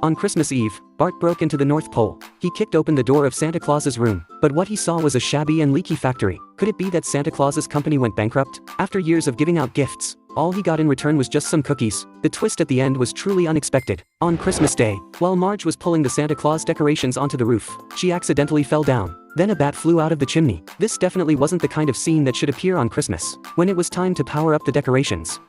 On Christmas Eve, Bart broke into the North Pole. He kicked open the door of Santa Claus's room, but what he saw was a shabby and leaky factory. Could it be that Santa Claus's company went bankrupt? After years of giving out gifts, all he got in return was just some cookies. The twist at the end was truly unexpected. On Christmas Day, while Marge was pulling the Santa Claus decorations onto the roof, she accidentally fell down. Then a bat flew out of the chimney. This definitely wasn't the kind of scene that should appear on Christmas. When it was time to power up the decorations,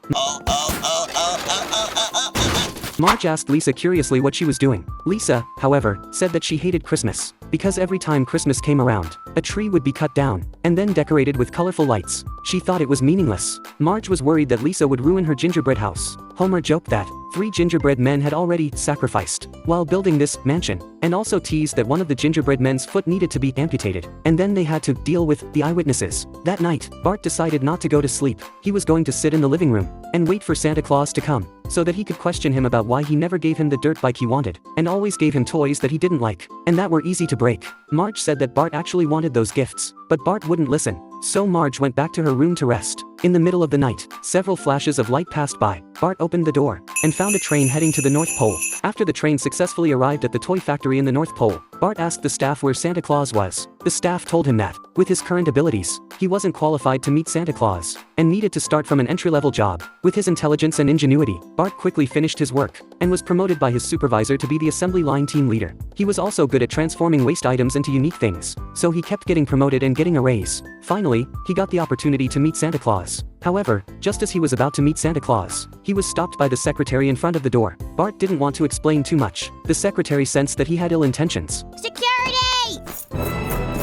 Marge asked Lisa curiously what she was doing. Lisa, however, said that she hated Christmas, because every time Christmas came around, a tree would be cut down, and then decorated with colorful lights. She thought it was meaningless. Marge was worried that Lisa would ruin her gingerbread house. Homer joked that 3 gingerbread men had already sacrificed while building this mansion, and also teased that one of the gingerbread men's foot needed to be amputated, and then they had to deal with the eyewitnesses. That night, Bart decided not to go to sleep. He was going to sit in the living room and wait for Santa Claus to come, so that he could question him about why he never gave him the dirt bike he wanted, and always gave him toys that he didn't like, and that were easy to break. Marge said that Bart actually wanted those gifts, but Bart wouldn't listen. So Marge went back to her room to rest. In the middle of the night, several flashes of light passed by. Bart opened the door and found a train heading to the North Pole. After the train successfully arrived at the toy factory in the North Pole, Bart asked the staff where Santa Claus was. The staff told him that, with his current abilities, he wasn't qualified to meet Santa Claus, and needed to start from an entry-level job. With his intelligence and ingenuity, Bart quickly finished his work, and was promoted by his supervisor to be the assembly line team leader. He was also good at transforming waste items into unique things, so he kept getting promoted and getting a raise. Finally, he got the opportunity to meet Santa Claus. However, just as he was about to meet Santa Claus, he was stopped by the secretary in front of the door. Bart didn't want to explain too much. The secretary sensed that he had ill intentions. Security!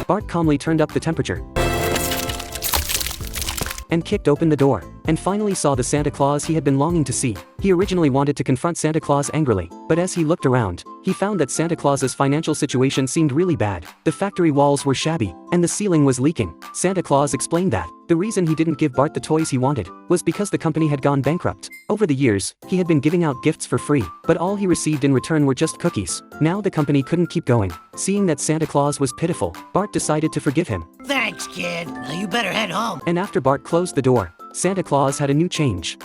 Bart calmly turned up the temperature and kicked open the door, and finally saw the Santa Claus he had been longing to see. He originally wanted to confront Santa Claus angrily, but as he looked around, he found that Santa Claus's financial situation seemed really bad. The factory walls were shabby, and the ceiling was leaking. Santa Claus explained that the reason he didn't give Bart the toys he wanted was because the company had gone bankrupt. Over the years, he had been giving out gifts for free, but all he received in return were just cookies. Now the company couldn't keep going. Seeing that Santa Claus was pitiful, Bart decided to forgive him. Thanks, kid. Now you better head home. And after Bart closed the door, Santa Claus had a new change.